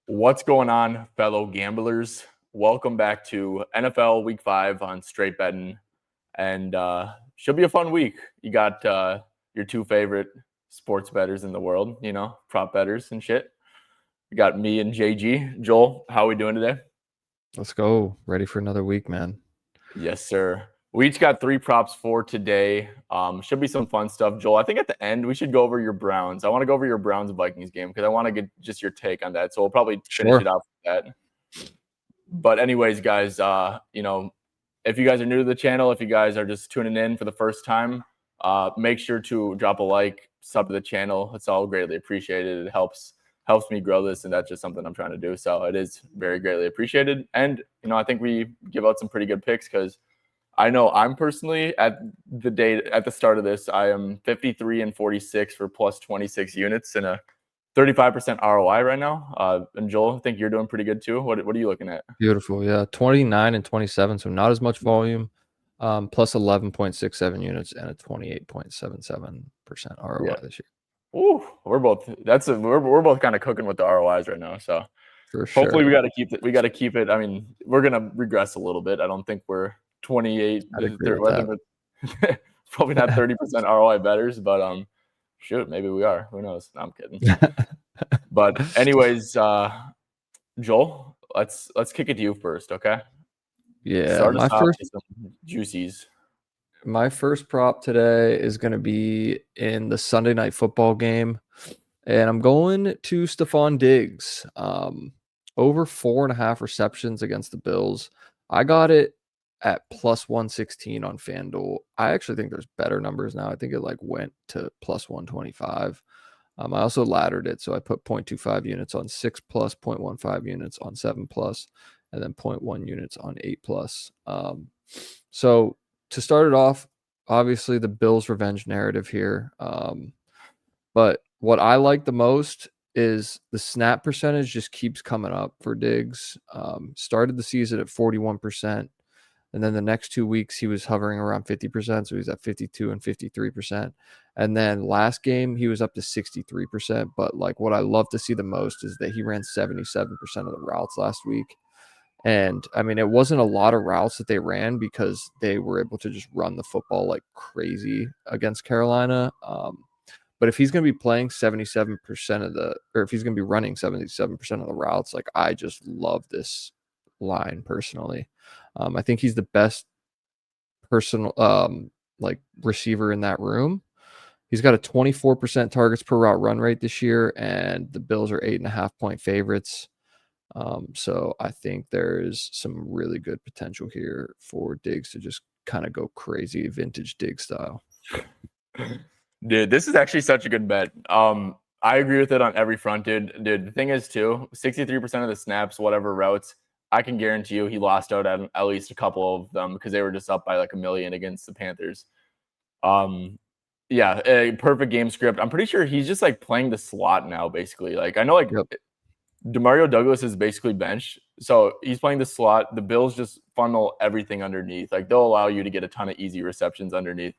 What's going on, fellow gamblers? Welcome back to NFL Week 5 on Straight Betting, and should be a fun week. You got your two favorite sports bettors in the world, prop bettors and shit. You got me and JG. Joel, how are we doing today? Let's go. Ready for another week, man. Yes, sir. We each got 3 props for today. Should be some fun stuff. Joel, I think at the end we should go over your Browns. I want to go over your Browns-Vikings game because I want to get just your take on that. So we'll probably finish it off with that. But anyways, guys, if you guys are new to the channel, if you guys are just tuning in for the first time, make sure to drop a like, sub to the channel. It's all greatly appreciated. It helps me grow this, and that's just something I'm trying to do. So it is very greatly appreciated. And I think we give out some pretty good picks because I know I'm personally at the start of this, I am 53 and 46 for plus 26 units and a 35% ROI right now. And Joel, I think you're doing pretty good too. What are you looking at? Beautiful. Yeah. 29 and 27. So not as much volume, plus 11.67 units and a 28.77% ROI this year. Ooh, we're both kind of cooking with the ROIs right now. So for sure. Hopefully we got to keep it. I mean, we're going to regress a little bit. I don't think we're 28. Probably not 30% ROI bettors, but shoot, maybe we are. Who knows? No, I'm kidding. But anyways, Joel, let's kick it to you first, okay? Yeah, Start us off with some juicies. My first prop today is going to be in the Sunday Night Football game, and I'm going to Stephon Diggs. Over 4.5 receptions against the Bills. I got it at plus 116 on FanDuel. I actually think there's better numbers now. I think it went to plus 125. I also laddered it, so I put 0.25 units on 6+, 0.15 units on 7+, and then 0.1 units on 8+. So to start it off, obviously the Bills revenge narrative here. But what I like the most is the snap percentage just keeps coming up for Diggs. Started the season at 41%. And then the next 2 weeks, he was hovering around 50%. So he's at 52 and 53%. And then last game, he was up to 63%. But what I love to see the most is that he ran 77% of the routes last week. And I mean, it wasn't a lot of routes that they ran because they were able to just run the football like crazy against Carolina. But if he's going to be playing 77% if he's going to be running 77% of the routes, I just love this line personally. I think he's the best receiver in that room. He's got a 24% targets per route run rate this year, and the Bills are 8.5-point favorites. So I think there's some really good potential here for Diggs to just kind of go crazy vintage Diggs style. Dude, this is actually such a good bet. I agree with it on every front, dude. The thing is, too, 63% of the snaps, whatever routes, I can guarantee you he lost out at least a couple of them because they were just up by like 1 million against the Panthers. Yeah, a perfect game script. I'm pretty sure he's just playing the slot now, basically. I know Demario Douglas is basically benched, so he's playing the slot. The Bills just funnel everything underneath. They'll allow you to get a ton of easy receptions underneath.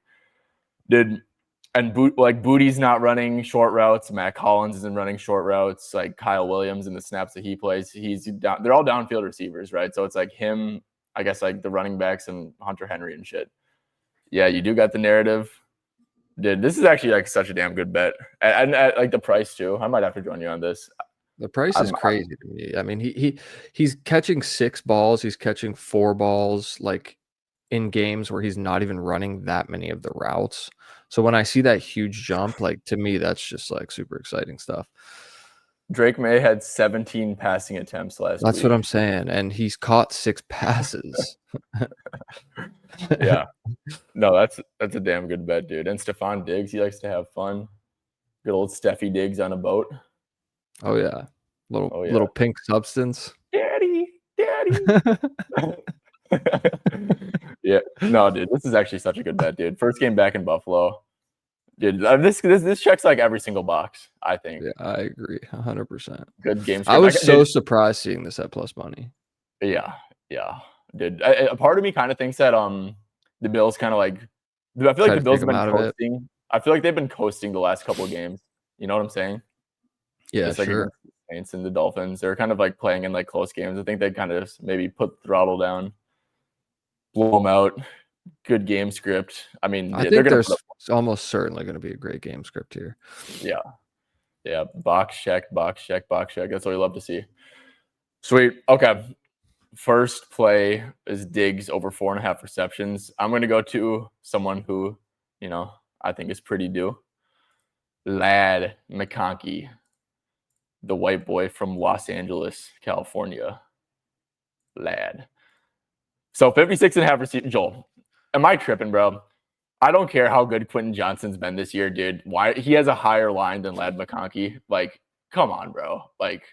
Booty's not running short routes. Matt Collins isn't running short routes. Kyle Williams and the snaps that he plays, they're all downfield receivers, right? So it's him, I guess, the running backs and Hunter Henry and shit. Yeah, you do got the narrative. Dude, this is actually such a damn good bet. And at the price too. I might have to join you on this. The price is crazy to me. I mean, he's catching 6 balls. He's catching 4 balls in games where he's not even running that many of the routes. So when I see that huge jump, to me, that's just super exciting stuff. Drake May had 17 passing attempts last week. That's what I'm saying. And he's caught 6 passes. Yeah. No, that's a damn good bet, dude. And Stephon Diggs, he likes to have fun. Good old Steffi Diggs on a boat. Oh, yeah. Little pink substance. Daddy. Yeah. No, dude, this is actually such a good bet, dude. First game back in Buffalo. Dude, this checks every single box, I think. Yeah, I agree. 100%. Good game. I was so surprised seeing this at plus money. Yeah. Dude, a part of me kind of thinks that the Bills kind of I feel like the Bills have been coasting. I feel like they've been coasting the last couple of games. You know what I'm saying? Yeah, sure. Saints and the Dolphins. They're kind of like playing in like close games. I think they kind of just maybe put the throttle down, blow them out. Good game script. I mean, I they're think gonna there's put up. almost certainly going to be a great game script here. Yeah, yeah. Box check, box check, box check. That's what we love to see. Sweet. Okay. First play is Diggs over 4.5 receptions. I'm going to go to someone who, I think is pretty due. Lad McConkey, the white boy from Los Angeles, California. Lad. So 56.5 receiving. Joel, am I tripping, bro? I don't care how good Quentin Johnson's been this year, dude. Why he has a higher line than Lad McConkey? Like, come on, bro. Like,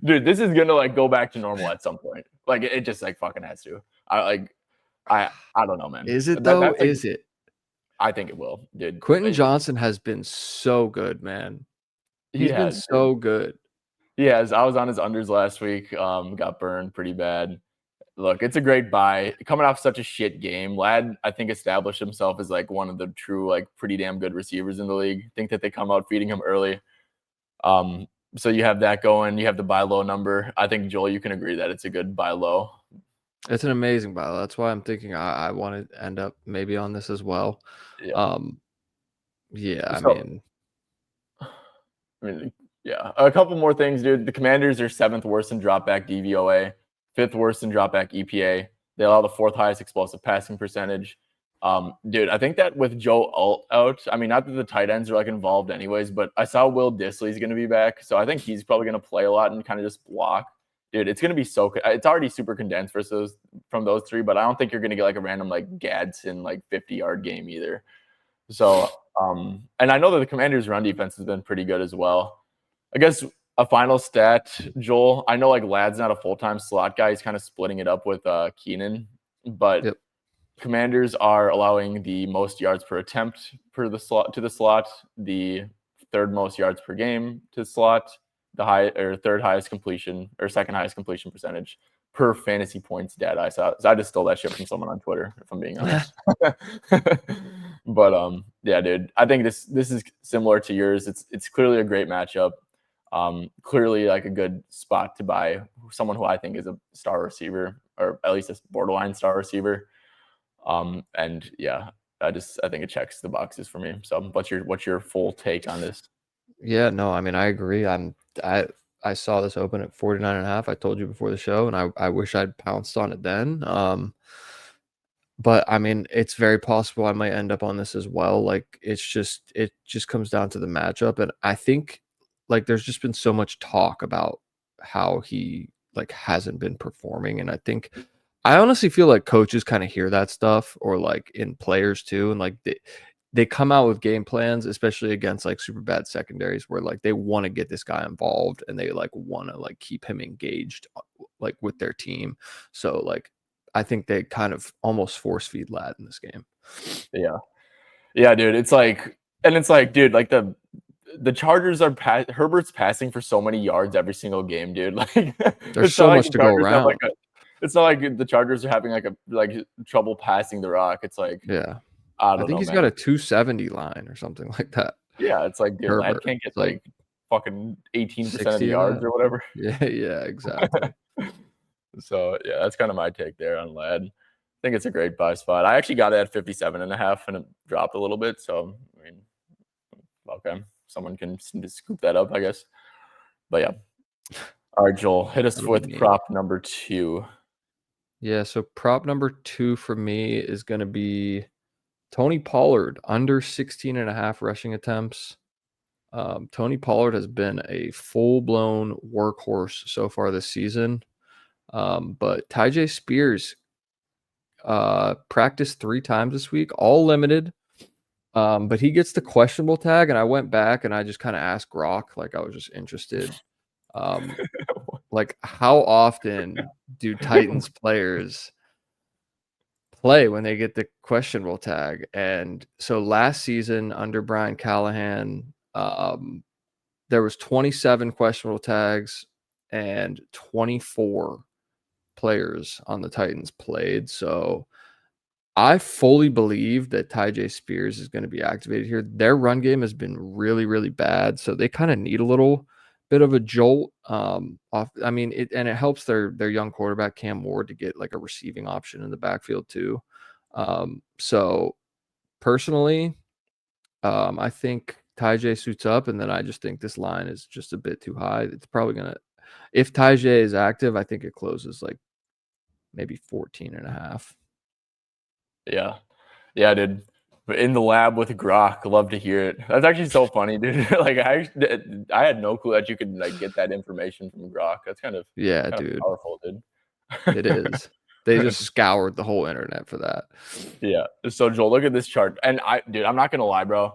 dude, this is gonna like go back to normal at some point. Like, it just like fucking has to. I don't know, man. Is it though? That's like, Is it? I think it will, dude. Quentin Johnson has been so good, man. He's been so good. He has. I was on his unders last week. Got burned pretty bad. Look, it's a great buy. Coming off such a shit game, Lad, I think, established himself as like one of the true, like pretty damn good receivers in the league. Think that they come out feeding him early. So you have that going. You have the buy low number. I think, Joel, you can agree that it's a good buy low. It's an amazing buy low. That's why I'm thinking I want to end up maybe on this as well. Yeah. Yeah, yeah. A couple more things, dude. The Commanders are 7th worst in dropback DVOA, 5th worst in dropback EPA. They allow the 4th highest explosive passing percentage. Dude, I think that with Joe Alt out, I mean, not that the tight ends are like involved anyways, but I saw Will Dissly's going to be back. So I think he's probably going to play a lot and kind of just block. Dude, it's going to be it's already super condensed from those three, but I don't think you're going to get like a random like Gadsden like 50-yard game either. So, and I know that the Commanders' run defense has been pretty good as well. I guess a final stat, Joel. I know like Lad's not a full-time slot guy. He's kind of splitting it up with Keenan, but Yep. Commanders are allowing the most yards per attempt to the slot, the 3rd most yards per game to slot, the 3rd highest completion or 2nd highest completion percentage per fantasy points data I saw. So I just stole that shit from someone on Twitter, if I'm being honest. But yeah, dude, I think this is similar to yours. It's clearly a great matchup. Clearly like a good spot to buy someone who I think is a star receiver, or at least a borderline star receiver. And yeah, I think it checks the boxes for me. So what's your full take on this? Yeah, no, I mean, I agree. I saw this open at 49.5. I told you before the show, and I wish I'd pounced on it then. But I mean, it's very possible I might end up on this as well. Like, it just comes down to the matchup. And I think like there's just been so much talk about how he like hasn't been performing. And I honestly feel like coaches kind of hear that stuff, or like in players too. And like they come out with game plans, especially against like super bad secondaries, where like they want to get this guy involved and they like want to like keep him engaged like with their team. So like I think they kind of almost force feed Lad in this game. Yeah, dude. It's like, dude, like the Chargers are Herbert's passing for so many yards every single game, dude. Like There's so much to go around. It's not like the Chargers are having like trouble passing the rock. It's like, yeah, I think know, he's man. got a 270 line or something like that. Yeah, it's like, dude, Lad can't get like fucking 18% of the yards or whatever. Yeah, exactly. So yeah, that's kind of my take there on Lad. I think it's a great buy spot. I actually got it at 57.5 and it dropped a little bit. So I mean, okay, someone can just scoop that up, I guess. But yeah. All right, Joel, hit us with prop number 2. Yeah, so prop number 2 for me is going to be Tony Pollard, under 16.5 rushing attempts. Tony Pollard has been a full-blown workhorse so far this season. But Tyjae Spears practiced 3 times this week, all limited. But he gets the questionable tag, and I went back and I just kind of asked Gronk, like I was just interested. Like, how often do Titans players play when they get the questionable tag? And so last season under Brian Callahan, there was 27 questionable tags and 24 players on the Titans played. So I fully believe that Tyjae Spears is going to be activated here. Their run game has been really, really bad. So they kind of need a little bit of a jolt. I mean, it helps their young quarterback Cam Ward to get like a receiving option in the backfield too. So personally, I think Tajay suits up, and then I just think this line is just a bit too high. It's probably gonna, if Tajay is active, I think it closes like maybe 14.5. Yeah. Yeah, dude. In the lab with Grok, love to hear it. That's actually so funny, dude. Like I had no clue that you could like get that information from Grok. That's kind of Yeah, dude, powerful, dude. it is. They just scoured the whole internet for that. Yeah. So Joel, look at this chart. And I'm not gonna lie, bro.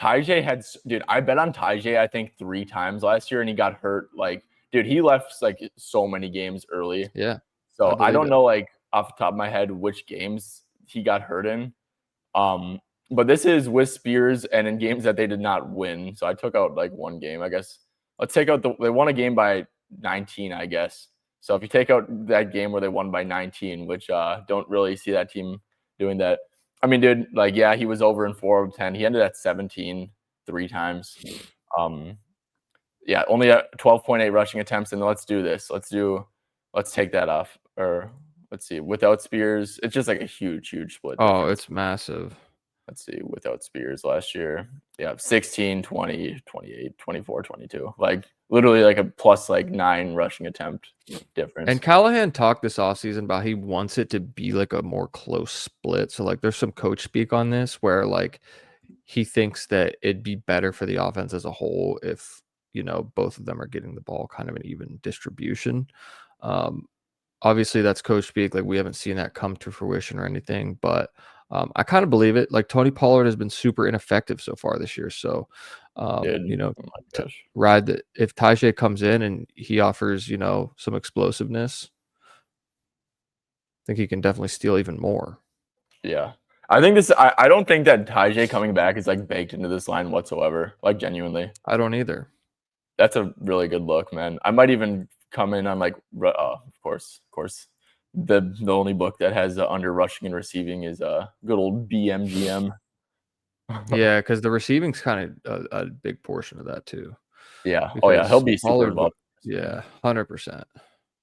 I bet on Tajay, I think 3 times last year, and he got hurt. Like, dude, he left like so many games early. Yeah, I So I believe don't it. know, like off the top of my head, which games he got hurt in. But this is with Spears and in games that they did not win. So I took out like one game, I guess. Let's take out they won a game by 19, I guess. So if you take out that game where they won by 19, which don't really see that team doing that. I mean, dude, like, yeah, he was over in 4 of 10. He ended at 17 3 times. Yeah, only at 12.8 rushing attempts. And let's do this. Let's take that off. Or let's see, without Spears, it's just like a huge split Oh, difference. it's massive. Let's see, without Spears last year. Yeah, 16, 20, 28, 24, 22. Like literally like a plus like 9 rushing attempt difference. And Callahan talked this offseason about he wants it to be like a more close split. So like there's some coach speak on this where like he thinks that it'd be better for the offense as a whole if, both of them are getting the ball kind of an even distribution. Obviously that's coach speak. Like we haven't seen that come to fruition or anything, but I kind of believe it. Like Tony Pollard has been super ineffective so far this year. So, Dude, oh my gosh. ride that. If Tajay comes in and he offers, some explosiveness, I think he can definitely steal even more. Yeah. I don't think that Tajay coming back is like baked into this line whatsoever. Like genuinely. I don't either. That's a really good look, man. I might even come in on like of course. The only book that has under rushing and receiving is good old BMGM. Yeah, because the receiving's kind of a big portion of that too. Yeah. Oh yeah, he'll Because be super Pollard, involved. yeah, 100%.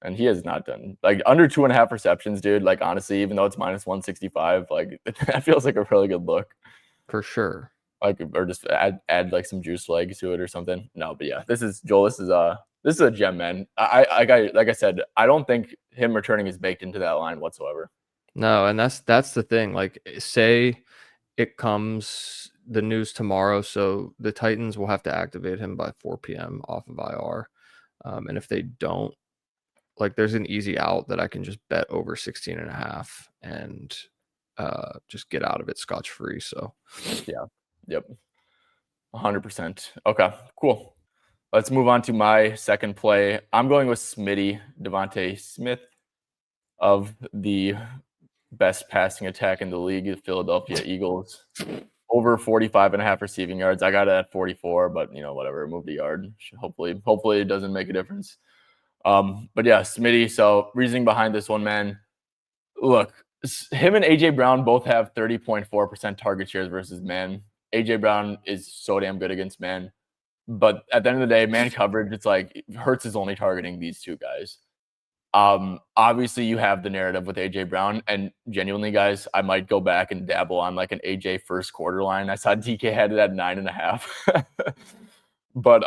And he has not done like under 2.5 receptions, dude. Like honestly, even though it's minus 165, like that feels like a really good look. For sure. Like or just add like some juice legs to it or something. No, but yeah, this is Joel. This is a gem, man. Like I said, I don't think him returning is baked into that line whatsoever. No, and that's the thing. Like, say it comes the news tomorrow, so the Titans will have to activate him by 4 p.m. off of IR. And if they don't, like, there's an easy out that I can just bet over 16.5 and just get out of it scotch free. So Yeah. Yep. 100%. Okay, cool. Let's move on to my second play. I'm going with Smitty, Devontae Smith of the best passing attack in the league, the Philadelphia Eagles. Over 45.5 receiving yards. I got it at 44, but whatever, moved a yard. Hopefully it doesn't make a difference. But yeah, Smitty. So reasoning behind this one, man. Look, him and AJ Brown both have 30.4% target shares versus man. AJ Brown is so damn good against man. But at the end of the day, man coverage, it's like Hurts is only targeting these two guys. Obviously you have the narrative with AJ Brown, and genuinely, guys, I might go back and dabble on like an AJ first quarter line. I saw DK had it at 9.5. But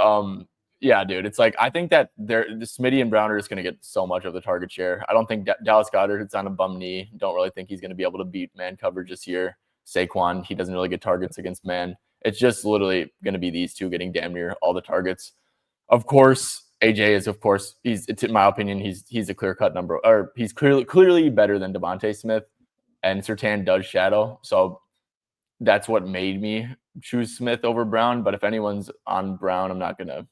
yeah, dude, it's like I think that the Smitty and Brown are just going to get so much of the target share. I don't think Dallas Goedert's on a bum knee. Don't really think he's going to be able to beat man coverage this year. Saquon, he doesn't really get targets against man. It's just literally going to be these two getting damn near all the targets. Of course, AJ is, of course, it's in my opinion, he's a clear cut number, or he's clearly better than Devontae Smith, and Surtain does shadow. So that's what made me choose Smith over Brown. But if anyone's on Brown, I'm not gonna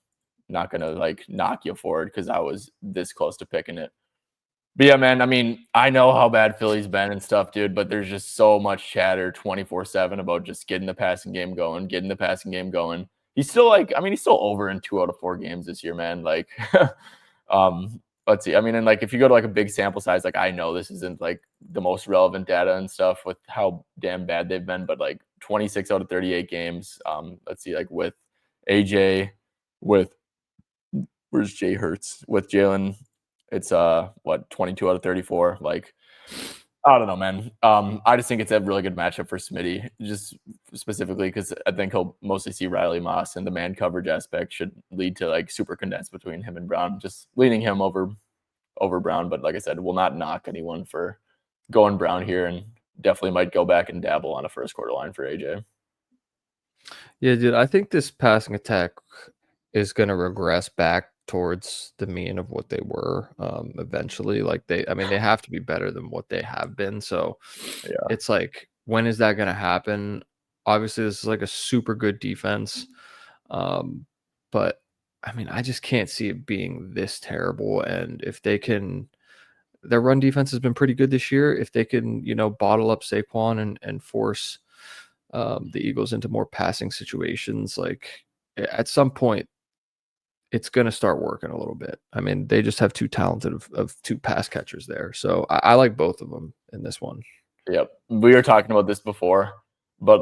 like knock you for it because I was this close to picking it. But yeah, man, I mean, I know how bad Philly's been and stuff, dude, but there's just so much chatter 24/7 about just getting the passing game going. He's still he's still over in 2 out of 4 games this year, man. Like, let's see. I mean, and like if you go to like a big sample size, like I know this isn't like the most relevant data and stuff with how damn bad they've been, but like 26 out of 38 games. Let's see, like with AJ, with Where's Jay Hurts with Jalen? It's 22 out of 34. Like, I don't know, man. I just think it's a really good matchup for Smitty, just specifically because I think he'll mostly see Riley Moss, and the man coverage aspect should lead to like super condensed between him and Brown, just leaning him over Brown. But like I said, will not knock anyone for going Brown here, and definitely might go back and dabble on a first quarter line for AJ. Yeah, dude, I think this passing attack is going to regress back towards the mean of what they were eventually. Like they have to be better than what they have been. So Yeah, it's like, when is that going to happen? Obviously, this is like a super good defense. But I mean, I just can't see it being this terrible. And if they can, their run defense has been pretty good this year. If they can, bottle up Saquon and force the Eagles into more passing situations, like at some point, it's going to start working a little bit. I mean, they just have too talented of two pass catchers there. So I like both of them in this one. yep. We were talking about this before, but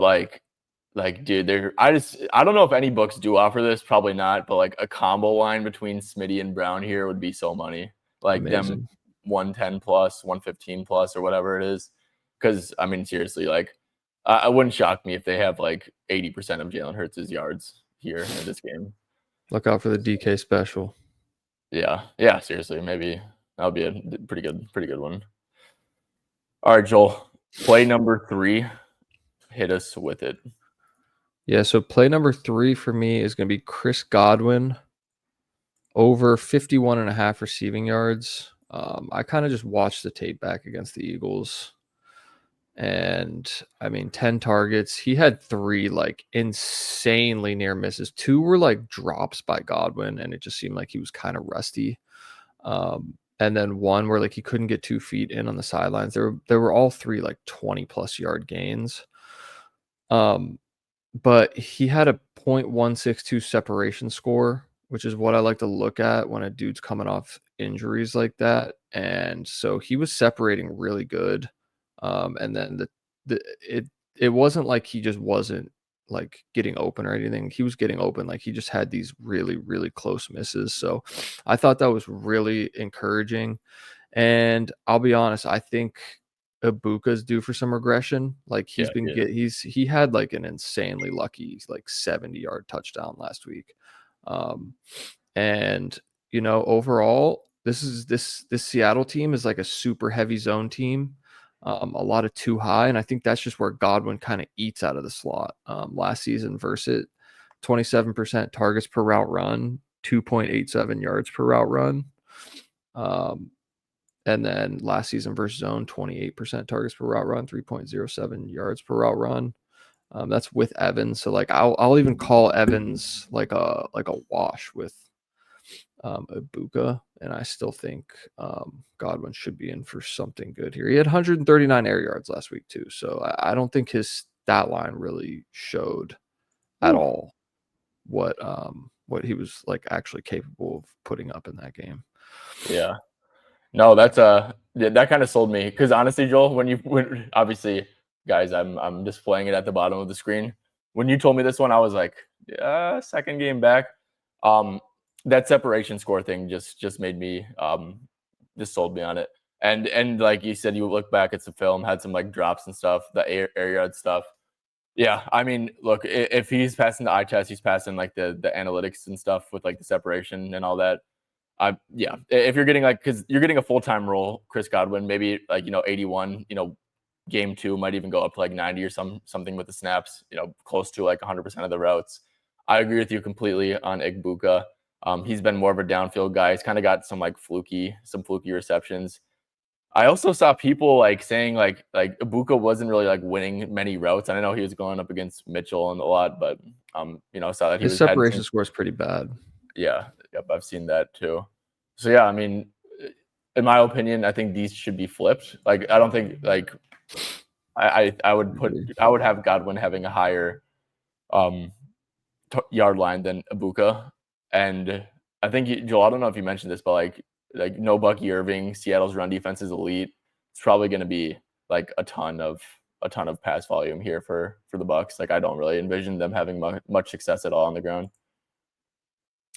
dude, I don't know if any books do offer this, probably not, but like a combo line between Smitty and Brown here would be so money. Like them Amazing. 110 plus, 115 plus, or whatever it is. Because I mean, seriously, like I wouldn't shock me if they have like 80% of Jalen Hurts' yards here in this game. Look out for the DK special. Yeah, seriously, maybe that'll be a pretty good one. All right, Joel, play number 3. Hit us with it. Yeah, so play number 3 for me is going to be Chris Godwin over 51.5 receiving yards. I kind of just watched the tape back against the Eagles. And I mean, 10 targets. He had 3 like insanely near misses. 2 were like drops by Godwin, and it just seemed like he was kind of rusty. And then 1 where like he couldn't get 2 feet in on the sidelines. There were all 3 like 20 plus yard gains. But he had a .162 separation score, which is what I like to look at when a dude's coming off injuries like that. And so he was separating really good. And then it wasn't like he just wasn't like getting open or anything. He was getting open. Like he just had these really, really close misses. So I thought that was really encouraging. And I'll be honest, I think Ibuka's due for some regression. Like he had like an insanely lucky like 70-yard touchdown last week. And overall, this Seattle team is like a super heavy zone team. A lot of too high, and I think that's just where Godwin kind of eats out of the slot. Last season versus 27% targets per route run, 2.87 yards per route run. And then last season versus zone, 28% targets per route run, 3.07 yards per route run. That's with Evans. So like I'll even call Evans like a wash with Ibuka, and I still think Godwin should be in for something good here. He had 139 air yards last week too, so I don't think his stat line really showed at all what he was like actually capable of putting up in that game. Yeah. No, that's that kind of sold me, because honestly, Joel, when obviously, guys, I'm displaying it at the bottom of the screen. When you told me this one, I was like, yeah, second game back. That separation score thing just made me just sold me on it. And like you said, you look back at some film, had some like drops and stuff, the air yard stuff. Yeah, I mean, look, if he's passing the eye test, he's passing like the analytics and stuff with like the separation and all that. Yeah, if you're getting because you're getting a full-time role, Chris Godwin, maybe 81, game 2 might even go up to like 90 or something with the snaps, close to like 100% of the routes. I agree with you completely on Igbuka. He's been more of a downfield guy. He's kind of got some fluky receptions. I also saw people saying like Ibuka wasn't really winning many routes. And I know he was going up against Mitchell and a lot, but saw that his separation score is pretty bad. Yeah, yep, I've seen that too. So yeah, I mean, in my opinion, I think these should be flipped. I don't think I would have Godwin having a higher yard line than Ibuka, and I think Joel, I don't know if you mentioned this, but no Bucky Irving, Seattle's run defense is elite. It's probably going to be a ton of pass volume here for the Bucks. I don't really envision them having much success at all on the ground.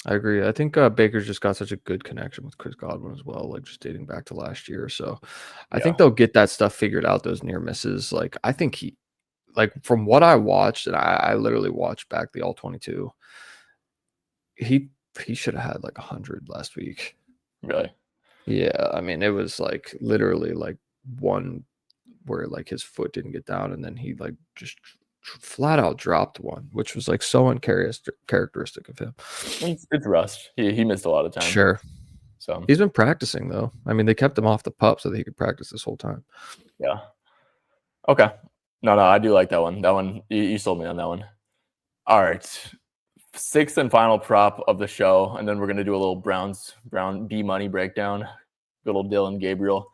I agree. I think Baker's just got such a good connection with Chris Godwin as well, like just dating back to last year. So I think Yeah, they'll get that stuff figured out, those near misses. Like I think he like from what I watched, and I literally watched back the all 22, he should have had like 100 last week. really. Yeah, I mean, it was like literally like one where like his foot didn't get down, and then he like just flat out dropped one, which was like so uncharacteristic of him. It's rust. He missed a lot of time. Sure. So He's been practicing though. I mean, they kept him off the pup so that he could practice this whole time. yeah. Okay. No, I do like that one. That one you sold me on that one. All right. Sixth and final prop of the show, and then we're gonna do a little Brown B money breakdown. Good old Dylan Gabriel.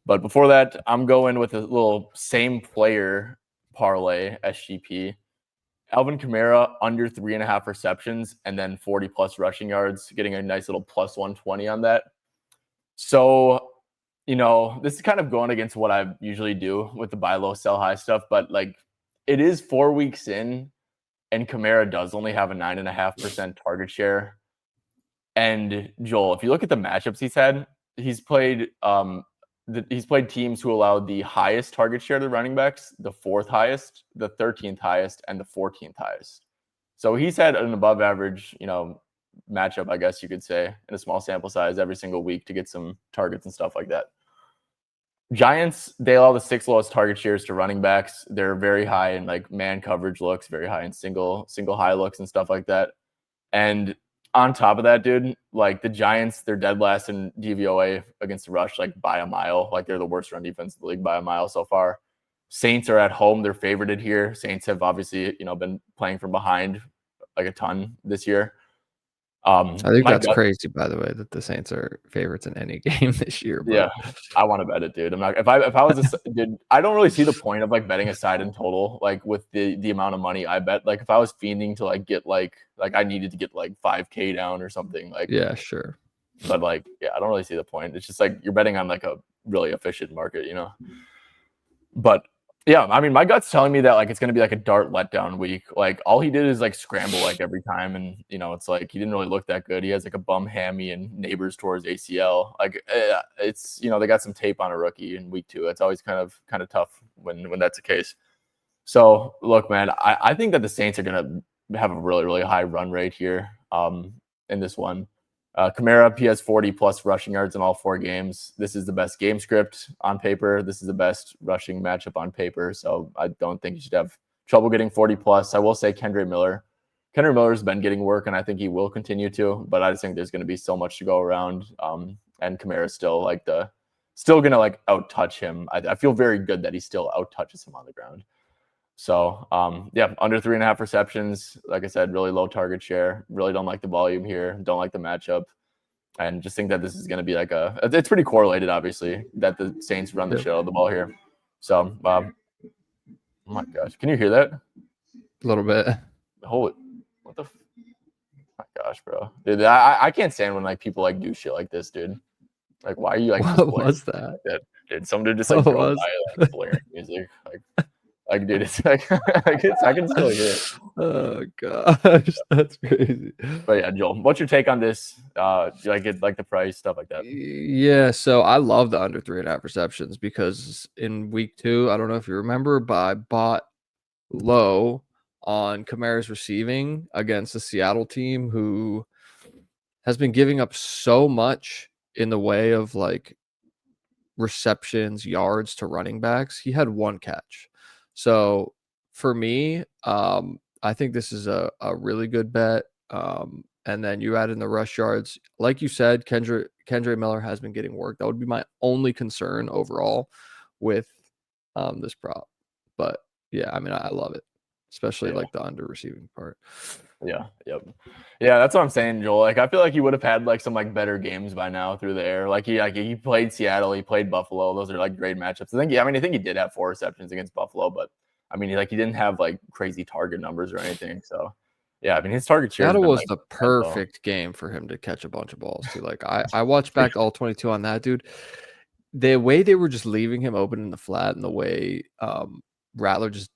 But before that, I'm going with a little same player parlay SGP. Alvin Kamara under 3.5 receptions and then 40 plus rushing yards, getting a nice little plus 120 on that. So, this is kind of going against what I usually do with the buy low, sell high stuff, but like it is 4 weeks in, and Kamara does only have a 9.5% target share. And Joel, if you look at the matchups he's played teams who allowed the highest target share to running backs, the 4th highest, the 13th highest, and the 14th highest. So he's had an above average, matchup, I guess you could say, in a small sample size every single week to get some targets and stuff like that. Giants, they allow the 6th lowest target shares to running backs. They're very high in like man coverage looks, very high in single high looks and stuff like that. And on top of that, dude, like the Giants, they're dead last in DVOA against the rush, like by a mile. Like they're the worst run defense in the league by a mile so far. Saints are at home. They're favorited here. Saints have obviously, been playing from behind like a ton this year. I think that's crazy, by the way, that the Saints are favorites in any game this year. But yeah, I want to bet it, dude. I'm not. If I was dude, I don't really see the point of like betting a side in total, like with the amount of money I bet. Like if I was fiending to like get like I needed to get like 5K down or something. Like yeah, sure. But like, yeah, I don't really see the point. It's just like you're betting on like a really efficient market, But yeah, I mean, my gut's telling me that like it's gonna be like a Dart letdown week. Like all he did is like scramble like every time, and it's like he didn't really look that good. He has like a bum hammy and neighbors towards ACL. Like it's they got some tape on a rookie in week 2. It's always kind of tough when that's the case. So look, man, I think that the Saints are gonna have a really really high run rate here in this one. Kamara, he has 40 plus rushing yards in all 4 games. This is the best game script on paper. This is the best rushing matchup on paper. So I don't think you should have trouble getting 40 plus. I will say Kendre Miller's been getting work, and I think he will continue to. But I just think there's going to be so much to go around. And Kamara's still going to like out touch him. I feel very good that he still out touches him on the ground. So, yeah, under 3.5 receptions. Like I said, really low target share. Really don't like the volume here. Don't like the matchup. And just think that this is going to be like it's pretty correlated, obviously, that the Saints run the shit out of the ball here. So, oh my gosh. Can you hear that? A little bit. Holy, what the? My gosh, bro. Dude, I can't stand when like people like do shit like this, dude. Like, why are you like? What was that? Dude, some dude just like drove by like blaring music, like, dude, it's like I can still hear it. Oh gosh, that's crazy. But yeah, Joel, what's your take on this? Do you like it, like the price, stuff like that? Yeah, so I love the under 3.5 receptions because in week 2, I don't know if you remember, but I bought low on Kamara's receiving against the Seattle team who has been giving up so much in the way of like receptions, yards to running backs. He had 1 catch. So for me, I think this is a really good bet. And then you add in the rush yards. Like you said, Kendre Miller has been getting work. That would be my only concern overall with this prop. But yeah, I mean, I love it, especially like the under receiving part. Yeah, yep. Yeah, that's what I'm saying, Joel. Like I feel like he would have had like some like better games by now through the air. Like he played Seattle, he played Buffalo. Those are like great matchups. I think he did have 4 receptions against Buffalo, but I mean, he didn't have like crazy target numbers or anything. So yeah, I mean his target share was the perfect game for him to catch a bunch of balls too. Like I watched back all 22 on that, dude. The way they were just leaving him open in the flat and the way Rattler just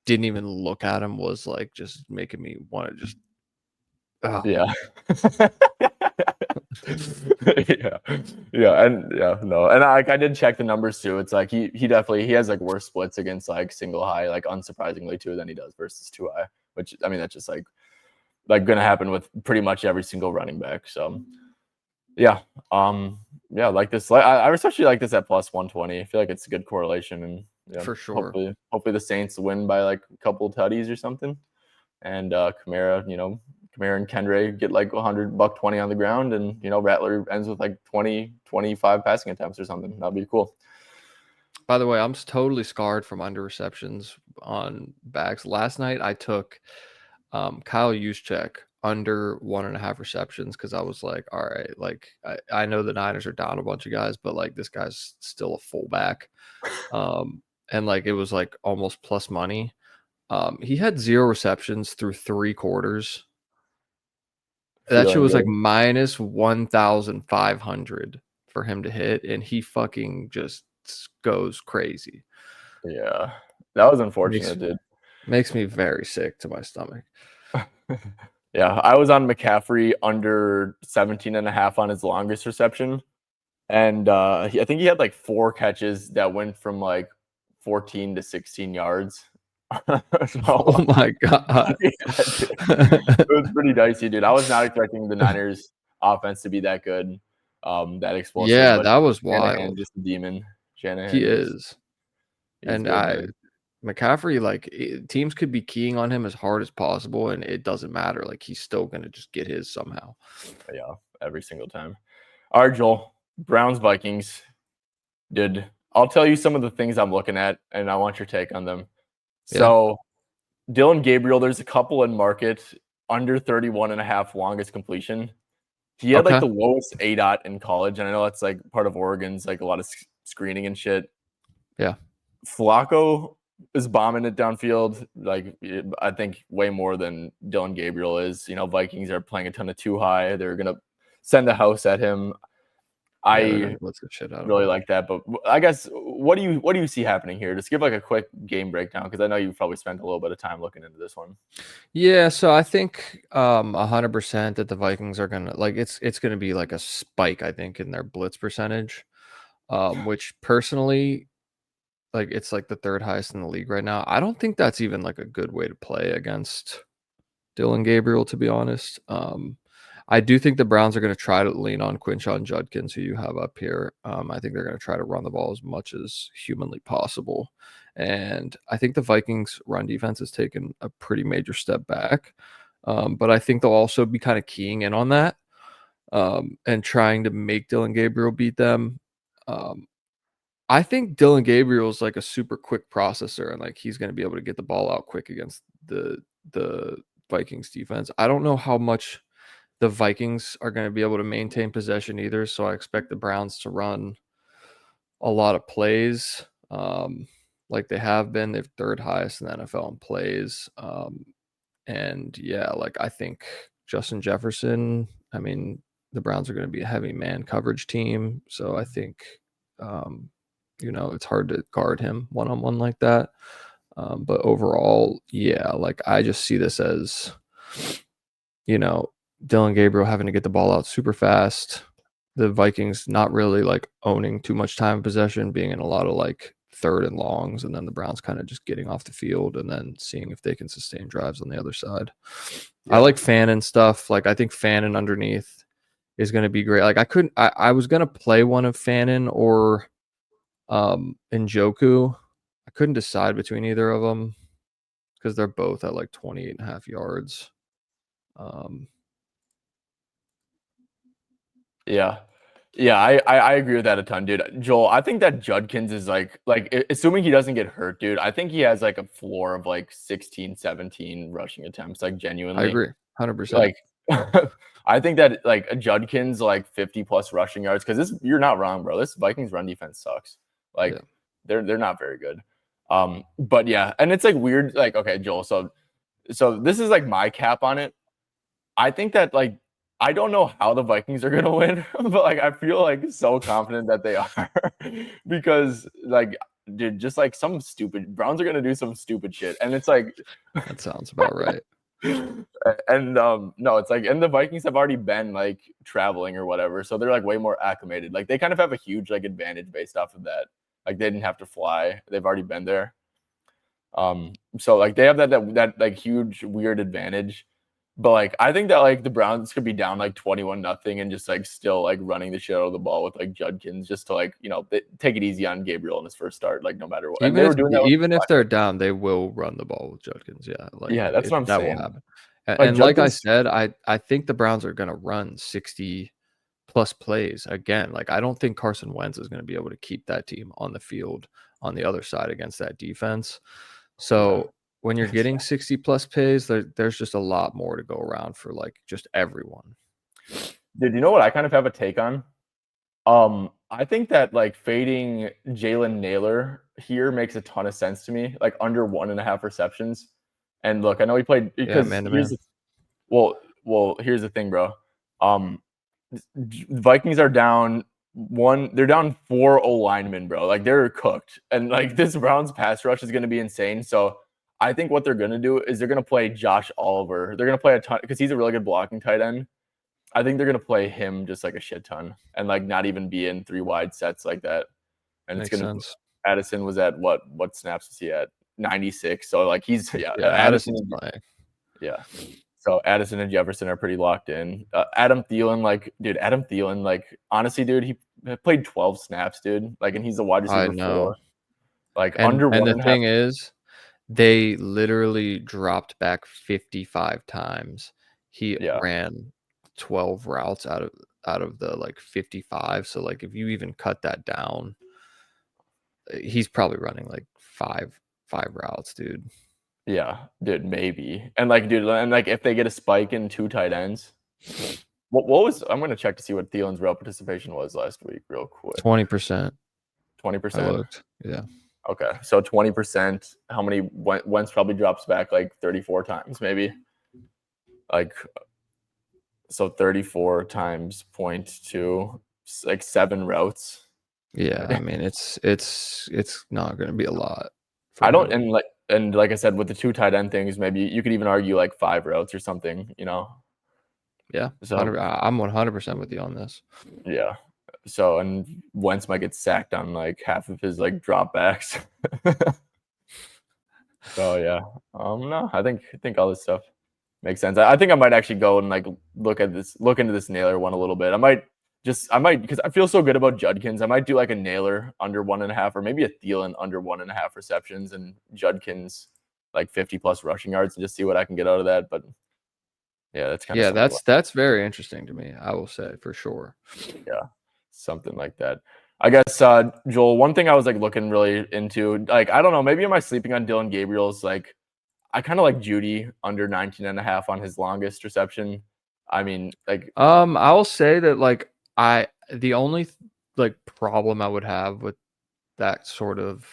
didn't even look at him was like just making me want to just Oh. Yeah. yeah. Yeah. And yeah, no. And I did check the numbers too. It's like he definitely has like worse splits against like single high, like unsurprisingly too, than he does versus two high, which I mean that's just like gonna happen with pretty much every single running back. So yeah. Yeah, like this. I especially like this at plus 120. I feel like it's a good correlation, and yeah, For sure. hopefully the Saints win by like a couple of tutties or something. And Kamara, Kamara and Kendra get like 100 buck 20 on the ground, and Rattler ends with like 20, 25 passing attempts or something. That'd be cool. By the way, I'm totally scarred from under receptions on backs. Last night I took Kyle Juszczyk under 1.5 receptions because I was like, all right, like I know the Niners are down a bunch of guys, but like this guy's still a fullback. And like it was like almost plus money. He had 0 receptions through 3 quarters. That shit Feeling was like good. minus 1,500 for him to hit, and he fucking just goes crazy. Yeah, that was Makes unfortunate, dude. makes me very sick to my stomach. Yeah, I was on McCaffrey under 17.5 on his longest reception. And I think he had like 4 catches that went from like 14 to 16 yards. Oh my god. It was pretty dicey, dude. I was not expecting the Niners offense to be that good, that explosive, Yeah, but that was Shanahan wild. just a demon. He Shanahan just is. he's And good, man. McCaffrey, like teams could be keying on him as hard as possible, and it doesn't matter. Like he's still gonna just get his somehow. Yeah, every single time. All right, Joel. Browns Vikings. I'll tell you some of the things I'm looking at, and I want your take on them. Yeah. So Dylan Gabriel, there's a couple in market under 31.5 longest completion. He had like Okay. the lowest ADOT in college, and I know that's like part of Oregon's like a lot of screening and shit. Yeah. Flacco is bombing it downfield, like I think way more than Dylan Gabriel is. Vikings are playing a ton of too high. They're gonna send the house at him. Yeah, they're I gonna blitz the shit out of really him. like that, but I guess what do you see happening here? Just give like a quick game breakdown because I know you've probably spent a little bit of time looking into this one. Yeah, so I think 100% that the Vikings are gonna like it's gonna be like a spike, I think, in their blitz percentage. Which personally, like it's like the 3rd highest in the league right now. I don't think that's even like a good way to play against Dylan Gabriel, to be honest. I do think the Browns are going to try to lean on Quinshon Judkins, who you have up here. I think they're going to try to run the ball as much as humanly possible. And I think the Vikings' run defense has taken a pretty major step back. But I think they'll also be kind of keying in on that and trying to make Dylan Gabriel beat them. I think Dylan Gabriel is like a super quick processor, and like he's going to be able to get the ball out quick against the Vikings defense. I don't know how much the Vikings are going to be able to maintain possession either, so I expect the Browns to run a lot of plays, like they have been. They're 3rd highest in the NFL in plays, and yeah, like I think Justin Jefferson. I mean, the Browns are going to be a heavy man coverage team, so I think it's hard to guard him one-on-one like that. But overall, yeah, like I just see this as, Dylan Gabriel having to get the ball out super fast. The Vikings not really like owning too much time of possession, being in a lot of like 3rd and longs, and then the Browns kind of just getting off the field and then seeing if they can sustain drives on the other side. Yeah. I like Fannin stuff. Like I think Fannin underneath is going to be great. Like I was going to play one of Fannin or Njoku. I couldn't decide between either of them because they're both at like 28.5 yards. Yeah. Yeah, I agree with that a ton, dude. Joel, I think that Judkins is like assuming he doesn't get hurt, dude, I think he has like a floor of like 16, 17 rushing attempts, like I genuinely. agree, 100%. Like I think that like a Judkins like 50 plus rushing yards, because you're not wrong, bro. This Vikings run defense sucks. Like they're not very good. But yeah, and it's like weird, like, okay, Joel, so this is like my cap on it. I think that like I don't know how the Vikings are gonna win, but like I feel like so confident that they are because like dude, just like some stupid Browns are gonna do some stupid shit, and it's like that sounds about right. And no, it's like, and the Vikings have already been like traveling or whatever, so they're like way more acclimated. Like they kind of have a huge like advantage based off of that. Like they didn't have to fly; they've already been there. So like they have that like huge weird advantage. But like I think that like the Browns could be down like 21-0 and just like still like running the shit out of the ball with like Judkins just to like take it easy on Gabriel in his first start, like no matter what. And they were doing that with Even if they're down, they will run the ball with Judkins. Yeah, like yeah, that's what I'm that will saying. happen. Like And like I Judkins, said, I think the Browns are gonna run 60 plus plays again. Like I don't think Carson Wentz is gonna be able to keep that team on the field on the other side against that defense. yeah. So when you're getting 60 plus plays, there's just a lot more to go around for like just everyone. Dude, you know what I kind of have a take on? I think that like fading Jalen Naylor here makes a ton of sense to me, like under 1.5 receptions. And look, I know he played Yeah, because man to man. here's the thing, bro. Um, Vikings are down one, they're down 4 O linemen, bro. Like they're cooked. And like this Browns pass rush is gonna be insane. So I think what they're gonna do is they're gonna play Josh Oliver. They're gonna play a ton because he's a really good blocking tight end. I think they're gonna play him just like a shit ton and like not even be in 3 wide sets like that. And it's Makes gonna sense. Addison was at what snaps was he at? 96. So like he's Yeah, Addison, Addison's playing. yeah. So Addison and Jefferson are pretty locked in. Adam Thielen, like honestly, dude, he played 12 snaps, dude. Like, and he's a wide I receiver know. 4. Like And under and one the and a half. thing is, they literally dropped back 55 times. He Yeah, ran 12 routes out of the like 55. So like if you even cut that down, he's probably running like five routes, dude. yeah, dude, maybe. And like, dude, and like if they get a spike in 2 tight ends, what was I'm gonna check to see what Thielen's route participation was last week, real quick. 20%. I 20%. looked. Yeah. Okay, so 20%. How many? Wentz probably drops back like 34 times, maybe. Like so, 34 times 0.2, like 7 routes. Yeah, I mean it's not going to be a lot for I don't, him. and like I said, with the 2 tight end things, maybe you could even argue like 5 routes or something, you know. Yeah, So I'm 100% with you on this. yeah, so and Wentz might get sacked on like half of his like dropbacks. So yeah, no, I think all this stuff makes sense. I think I might actually go and like look into this Naylor one a little bit. I might because I feel so good about Judkins. I might do like a Naylor under 1.5 or maybe a Thielen under 1.5 receptions and Judkins like 50 plus rushing yards and just see what I can get out of that. But yeah, that's kind of Yeah, something. that's very interesting to me, I will say for sure. Yeah, something like that. I guess Joel, one thing I was like looking really into, like I don't know, maybe am I sleeping on Dylan Gabriel's like I kind of like Judy under 19.5 on his longest reception. I mean, like, I will say that like the only like problem I would have with that sort of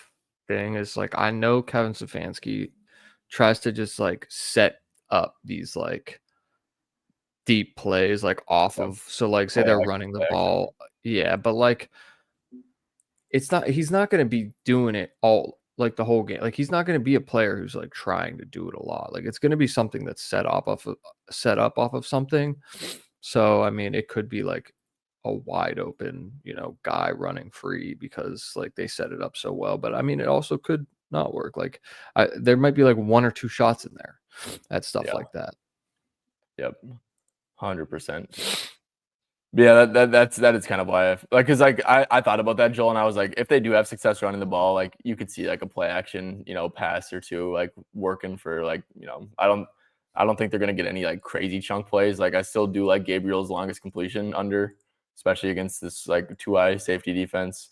thing is like I know Kevin Stefanski tries to just like set up these like deep plays like off yeah, of, so like say play they're action, running the play action. ball. Yeah, but like he's not going to be doing it all like the whole game. Like he's not going to be a player who's like trying to do it a lot. Like it's going to be something that's set up off of something. So I mean, it could be like a wide open, guy running free because like they set it up so well. But I mean, it also could not work. Like there might be like 1 or 2 shots in there at stuff Yeah, like that. yep, 100%. Yeah, that is kind of why like because like I thought about that, Joel, and I was like, if they do have success running the ball, like you could see like a play action, pass or two, like working for like I don't think they're gonna get any like crazy chunk plays. Like I still do like Gabriel's longest completion under, especially against this like 2-eye safety defense.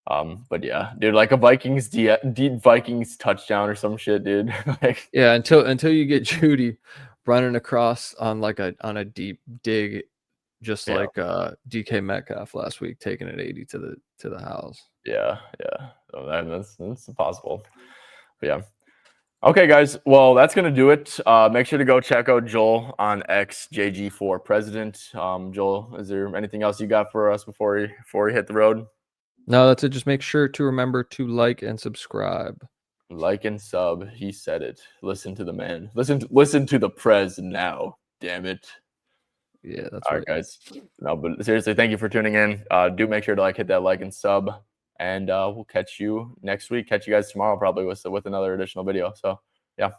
But yeah, dude, like a Vikings touchdown or some shit, dude. Like Yeah, until you get Judy running across on like a deep dig, just yeah, like DK Metcalf last week, taking it 80 to the house. yeah. So that's possible. But yeah. Okay, guys. Well, that's gonna do it. Make sure to go check out Joel on X JG4 President. Joel, is there anything else you got for us before we hit the road? No, that's it. Just make sure to remember to like and subscribe. Like and sub. He said it. Listen to the man. Listen to the Prez now. Damn it. Yeah, that's All right. right, guys. No, but seriously, thank you for tuning in. Do make sure to hit that like and sub, and we'll catch you next week. Catch you guys tomorrow probably with another additional video. So yeah.